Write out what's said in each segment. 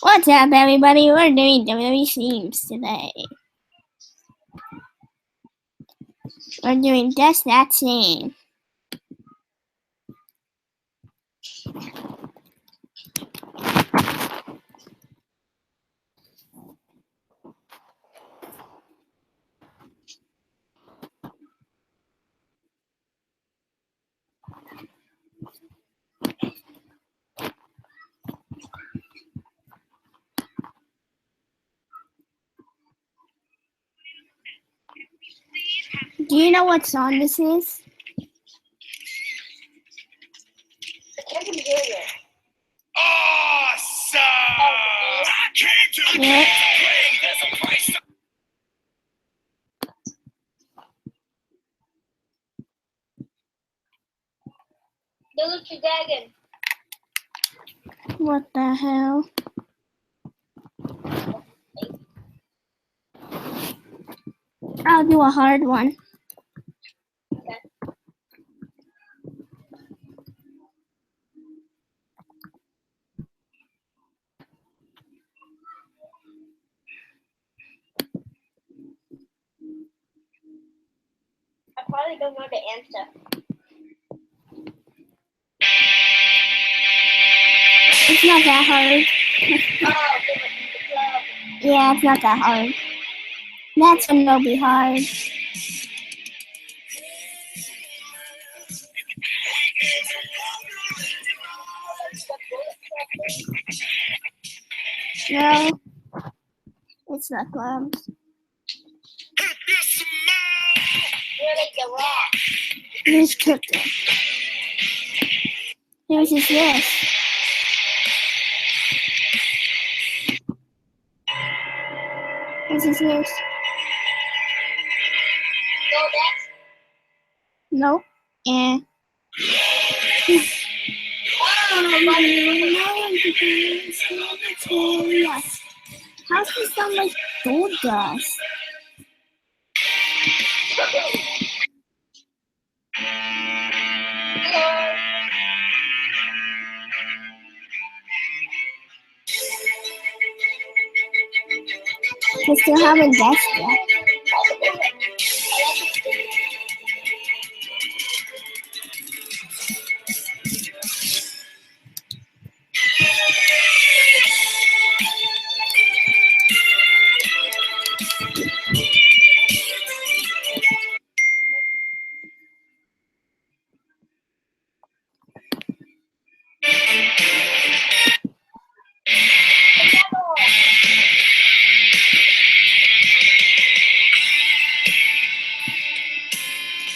What's up, everybody? We're doing WWE themes today. We're doing just that theme. Do you know what song this is? I can't even hear you. Awesome! I came to Yeah. play. There's a price. The Lucha Dragon. What the hell? I'll do a hard one. I probably don't know the answer. It's not that hard. Oh, the club. Yeah, it's not that hard. Next one will be hard. No, it's not clubs. If you smell We're like the rock. Who's cooking? Whose is this? Whose is this? So that's Nope. Eh. How's this sound like gold dust? hello. I still haven't guessed yet.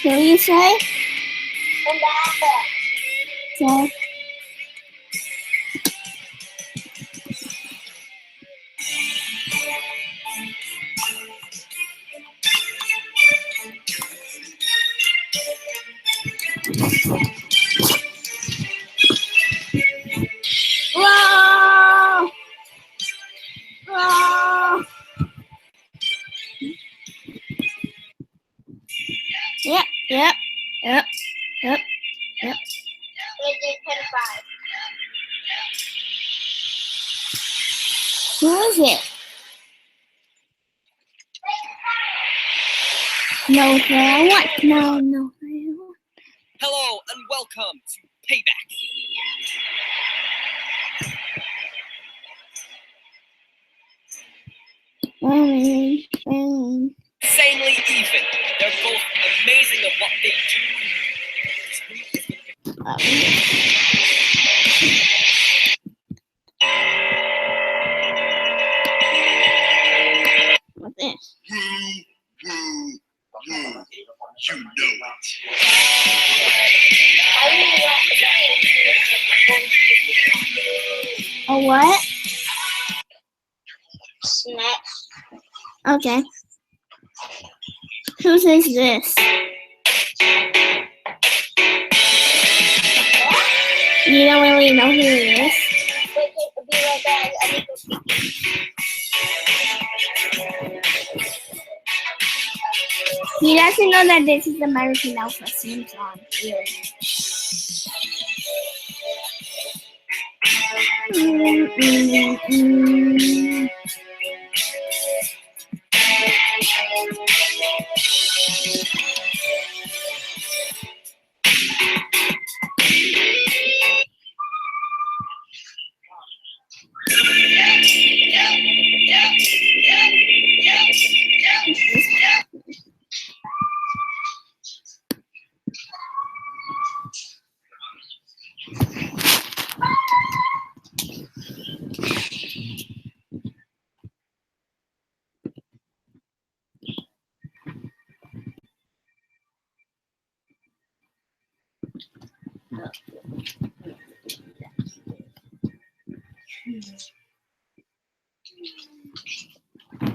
What do you say? Okay. Whoa! Whoa! Yep, yep, yep, yep, yep. We're doing 10-5. Who is it? No fair what? No fair what? Hello and welcome to Payback. Insanely Insanely even. They're both amazing at what they What's this? do. Woo. You know it. I really like A what? snacks. Okay. Whose is this? You don't really know who it is? Wait, be right back. I need to pee. He doesn't know that this is American Alpha theme song.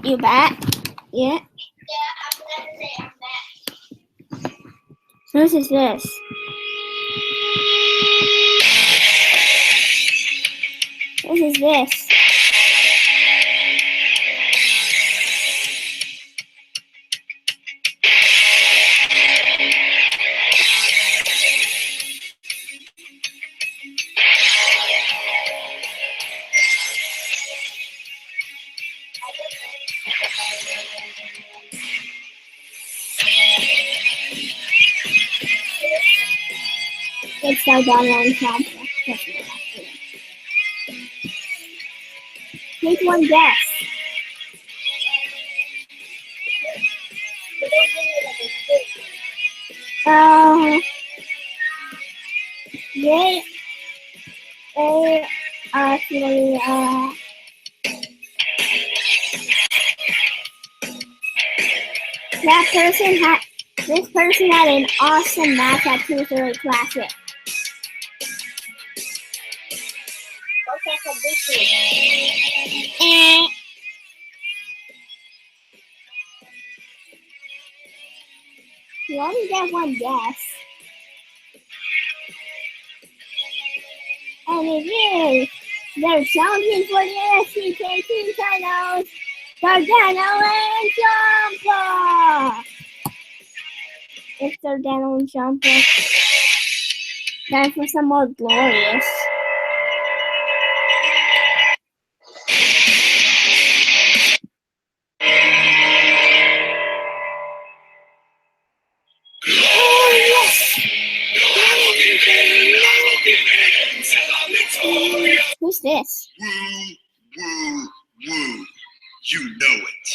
You back? Yeah. Yeah, I'm gonna say I'm back. Whose is this? Whose is this? It's so download camera. Take one guess. But don't give me like a stick. They actually this person had an awesome match at 230 Classic. Okay, so this is. And you only get one guess. And it is they're challenging for the SCKT titles, Gargano and Ciampa. It's Gargano and Ciampa. Time for some more glorious. Oh yes! Who's this? Woo, woo, woo. You know it.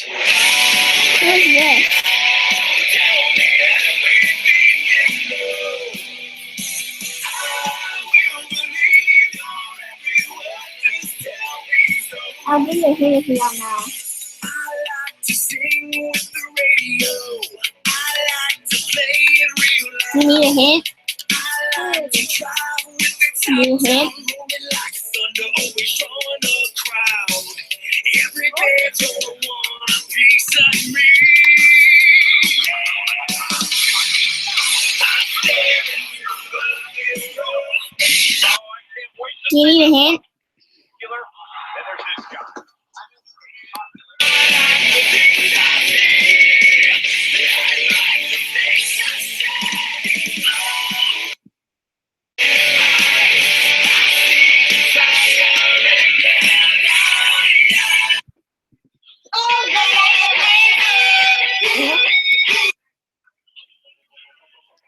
Who's this? I'll give you a hint if you don't know. I like to sing with the radio. I like to play it real loud. You need a hint? I like to drive with the You need a top hint? rolling like thunder, always drawing a crowd. Every man's gonna want a piece of me. Do you need a hint?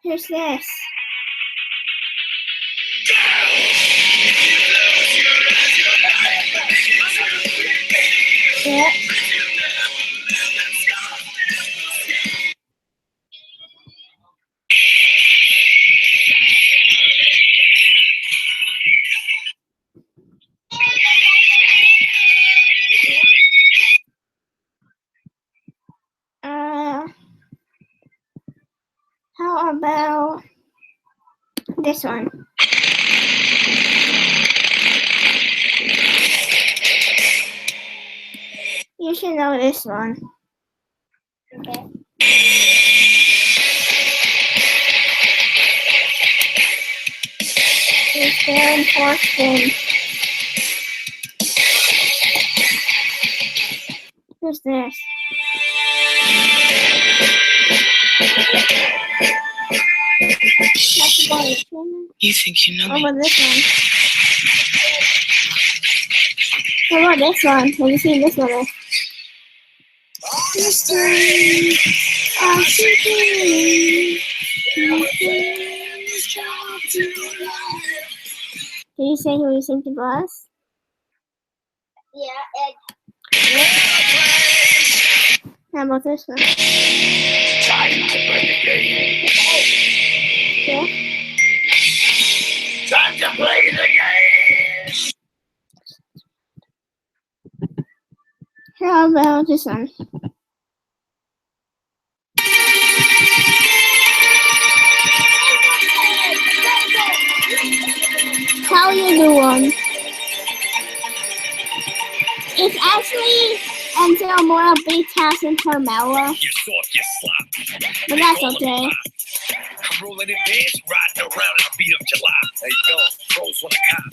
Who's this? Yeah. How about this one? You should know this one. Okay. It's Baron Corbin. Who's this? That's the one. You think you know How me? about this one? How about this one? Have you seen this one? Mystery of Chicken. Did you say who you sing to us? Yeah, and How about this one? Time to play the game. Yeah. Time to play the game. How about this one? How you doing? It's actually until more Beach House in Carmela, You soft, you slop. but that's okay. I'm rolling in bands, riding around, and I'll beat up July. Hey, yo, pros on the cop.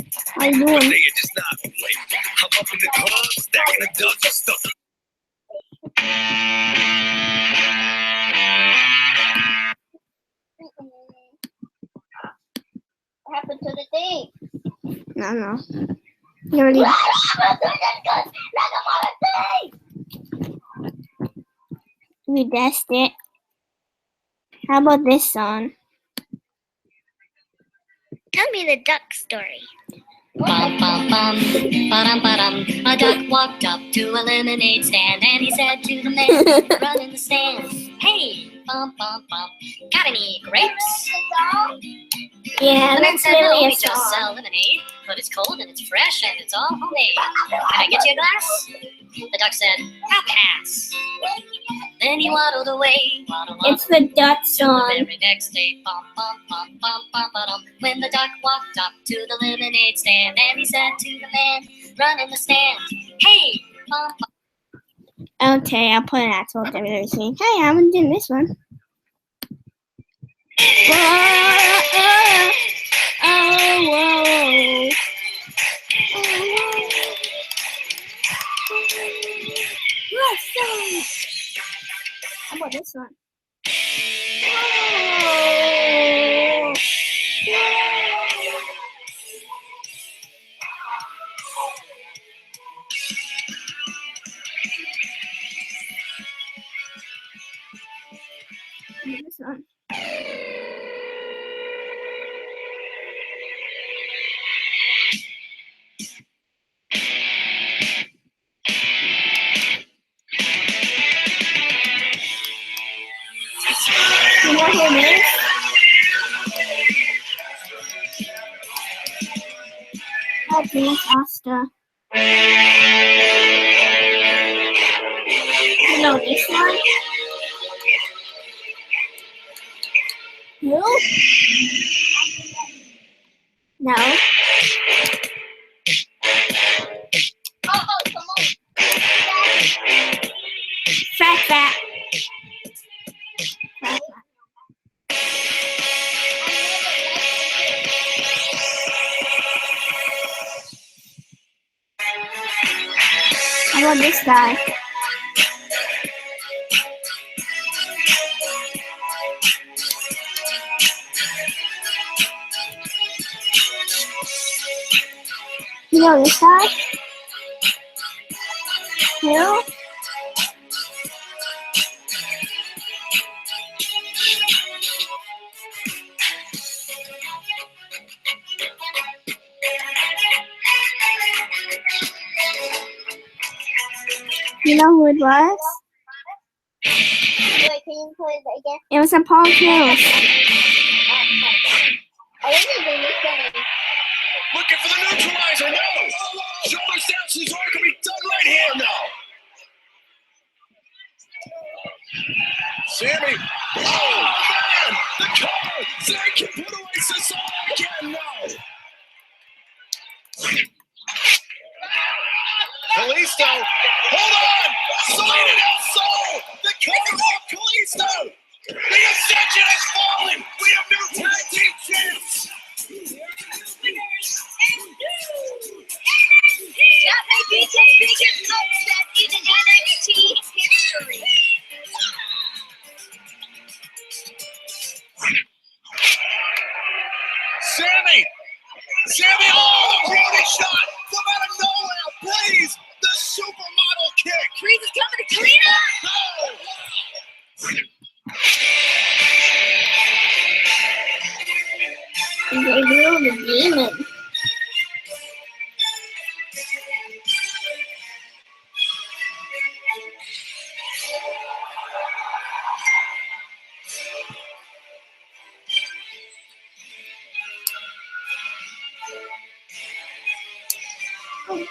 How you One doing? day it just not late. I'm up in the club, stacking the dubs and stuff. what happened to the thing? No. You already. What happened to the thing? We dashed it. How about this song? Tell me the duck story. Bum, bum, bum, ba-dum, ba-dum. A duck walked up to a lemonade stand and he said to the man running the stand, "Hey, bum, bum, bum, got any grapes?" Yeah, The man that's said, "No, really we a just song. sell lemonade, but it's cold and it's fresh and it's all homemade. Can I get you a glass?" The duck said, "I'll pass." Then he waddled away, waddle, waddle. It's the duck The song. very next day, bum, bum, bum, bum, bum, ba-dum, when the duck walked up to the lemonade stand and he said to the man running the stand, "Hey, bum, bum." Okay, I'll put an actual WWE. Hey, I'm doing this one. Whoa. How about this one? This one. You know who it is? That's Miss Asta. You know this one? Who? No. Oh, come on. Fat. How about this guy? You know this guy? Who? You know who it was? Wait, can you play that again? It was a Paul Kills. I didn't even listen. Looking for the neutralizer, no! Shoulder down, Cesar can be done right here now! Sammy, oh man! The cover! Zay can put away Cesar again, no! Kalisto, hold on! Selena Del Sol! The cover of Kalisto! The Ascension has fallen! We have new tag team champs! That may be the biggest upset in NXT history. Sammy, oh, the Brody shot from out of nowhere, please!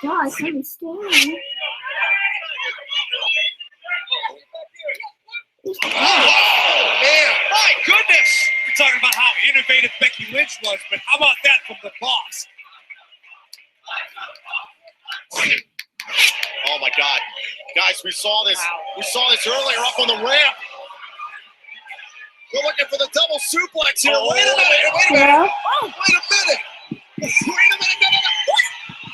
God, someone's staring. Oh, man. My goodness. We're talking about how innovative Becky Lynch was, but how about that from the boss? Oh, my God. Guys, we saw this. We saw this earlier up on the ramp. We're looking for the double suplex here. Oh, Wait a minute. Wait a minute. Yeah. Wait a minute. Wait a minute.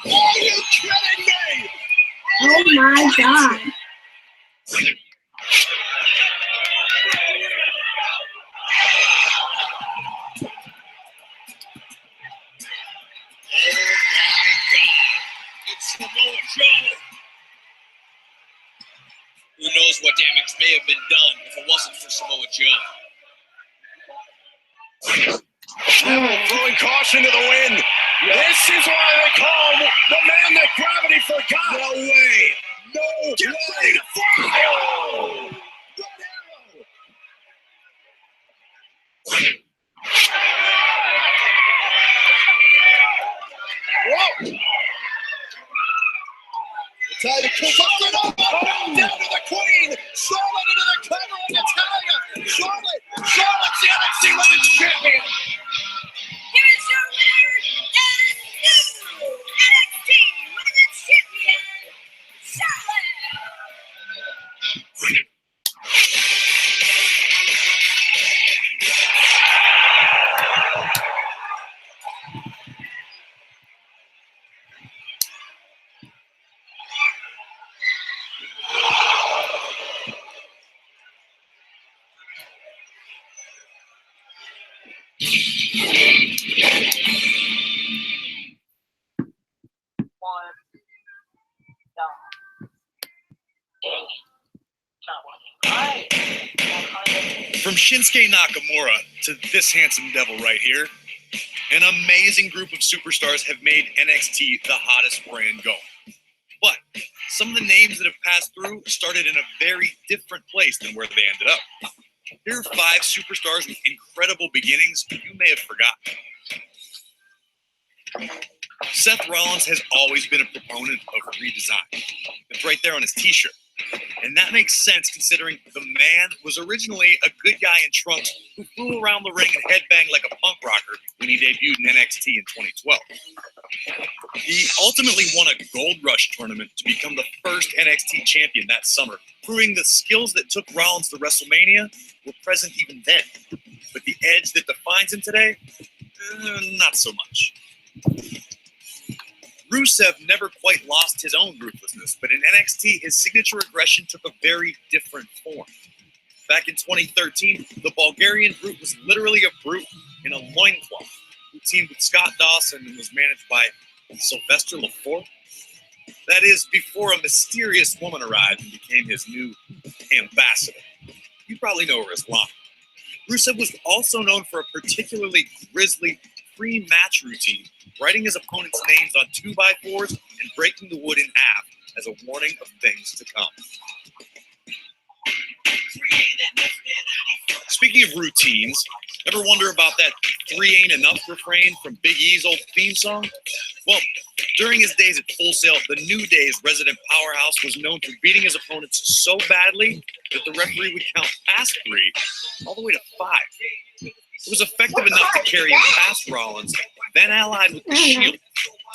No. Are you kidding me? Oh my God. Oh, my God. It's Samoa Joe. Who knows what damage may have been done if it wasn't for Samoa Joe. Neville throwing caution to the wind. This is why they call him the man that gravity forgot. No way. No Get ready to fly. Oh. Red arrow. Whoa. Natalya comes up down to the queen. Charlotte into the cover of Natalya. Charlotte's the NXT Women's Champion. Here is your winner and new NXT Women's Champion, Charlotte. From Shinsuke Nakamura to this handsome devil right here, an amazing group of superstars have made NXT the hottest brand going. But some of the names that have passed through started in a very different place than where they ended up. Here are 5 superstars with incredible beginnings you may have forgotten. Seth Rollins has always been a proponent of redesign. It's right there on his t-shirt. And that makes sense considering the man was originally a good guy in trunks who flew around the ring and headbanged like a punk rocker when he debuted in NXT in 2012. He ultimately won a Gold Rush tournament to become the first NXT champion that summer, proving the skills that took Rollins to WrestleMania were present even then. But the edge that defines him today, not so much. Rusev never quite lost his own ruthlessness, but in NXT, his signature aggression took a very different form. Back in 2013, the Bulgarian Brute was literally a brute in a loincloth who teamed with Scott Dawson and was managed by Sylvester Lefort. That is, before a mysterious woman arrived and became his new ambassador. You probably know her as Lana. Rusev was also known for a particularly grisly pre-match routine, writing his opponent's names on 2x4s and breaking the wood in half as a warning of things to come. Speaking of routines, ever wonder about that 3 ain't enough refrain from Big E's old theme song? Well, during his days at Full Sail, the New Day's resident powerhouse was known for beating his opponents so badly that the referee would count past 3 all the way to 5. It was effective enough to carry him past Rollins, then allied with the Shield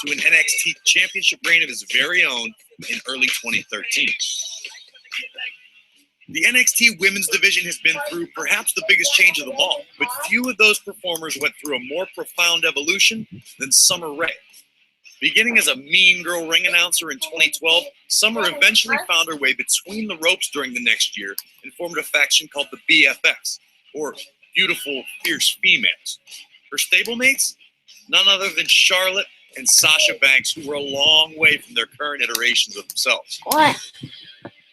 to an NXT championship reign of his very own in early 2013. The NXT women's division has been through perhaps the biggest change of them all, but few of those performers went through a more profound evolution than Summer Rae. Beginning as a mean girl ring announcer in 2012, Summer eventually found her way between the ropes during the next year and formed a faction called the BFFs, or Beautiful Fierce Females. Her stablemates? None other than Charlotte and Sasha Banks, who were a long way from their current iterations of themselves. What?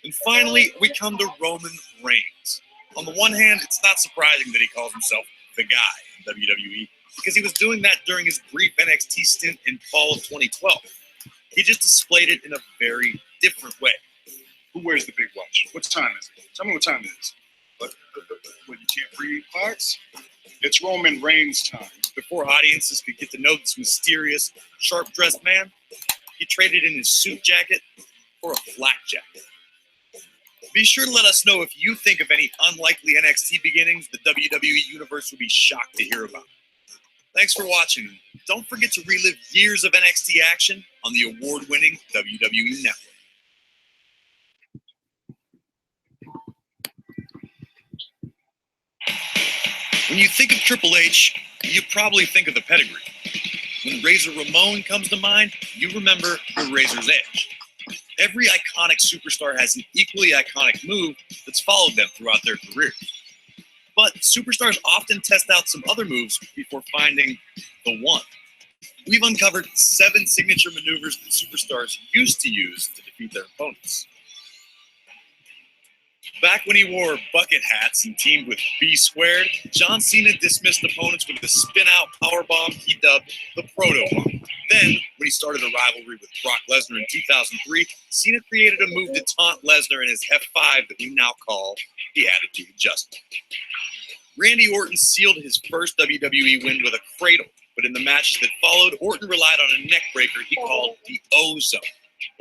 And finally, we come to Roman Reigns. On the one hand, it's not surprising that he calls himself the guy in WWE, because he was doing that during his brief NXT stint in fall of 2012. He just displayed it in a very different way. Who wears the big watch? What time is it? Tell me what time it is. What, you can't read clocks? It's Roman Reigns time. Before audiences could get to know this mysterious, sharp-dressed man, he traded in his suit jacket for a flak jacket. Be sure to let us know if you think of any unlikely NXT beginnings the WWE Universe would be shocked to hear about. Thanks for watching. Don't forget to relive years of NXT action on the award-winning WWE Network. When you think of Triple H, you probably think of the pedigree. When Razor Ramon comes to mind, you remember the Razor's Edge. Every iconic superstar has an equally iconic move that's followed them throughout their careers. But superstars often test out some other moves before finding the one. We've uncovered 7 signature maneuvers that superstars used to use to defeat their opponents. Back when he wore bucket hats and teamed with B Squared, John Cena dismissed opponents with a spin-out powerbomb he dubbed the Proto-Bomb. Then, when he started a rivalry with Brock Lesnar in 2003, Cena created a move to taunt Lesnar in his F5 that we now call the Attitude Adjustment. Randy Orton sealed his first WWE win with a cradle, but in the matches that followed, Orton relied on a neck breaker he called the O-Zone.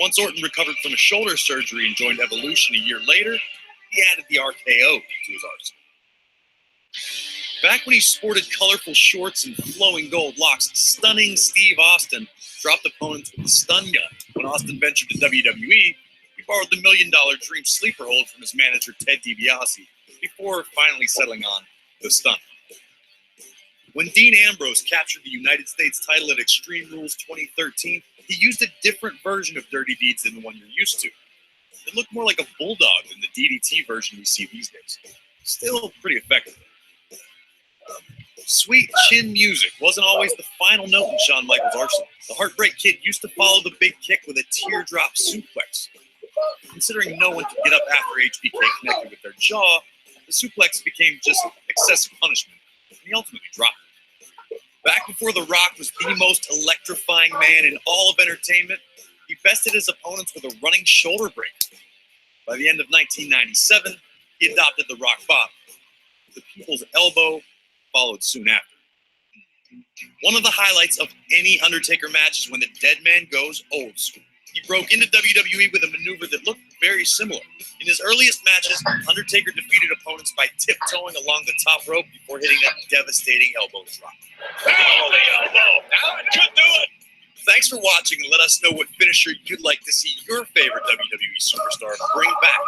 Once Orton recovered from a shoulder surgery and joined Evolution a year later, he added the RKO to his arsenal. Back when he sported colorful shorts and flowing gold locks, stunning Steve Austin dropped opponents with a stun gun. When Austin ventured to WWE, he borrowed the $1 Million Dream sleeper hold from his manager Ted DiBiase before finally settling on the stun. When Dean Ambrose captured the United States title at Extreme Rules 2013, he used a different version of Dirty Deeds than the one you're used to. It looked more like a bulldog than the DDT version we see these days. Still pretty effective. Sweet chin music wasn't always the final note in Shawn Michaels' arsenal. The Heartbreak Kid used to follow the big kick with a teardrop suplex. Considering no one could get up after HBK connected with their jaw, the suplex became just excessive punishment, and he ultimately dropped it. Back before The Rock was the most electrifying man in all of entertainment, he bested his opponents with a running shoulder break. By the end of 1997, he adopted the Rock Bottom. The People's Elbow followed soon after. One of the highlights of any Undertaker match is when the dead man goes old school. He broke into WWE with a maneuver that looked very similar. In his earliest matches, Undertaker defeated opponents by tiptoeing along the top rope before hitting a devastating elbow drop. Holy elbow! Could do it! Thanks for watching, and let us know what finisher you'd like to see your favorite WWE superstar bring back.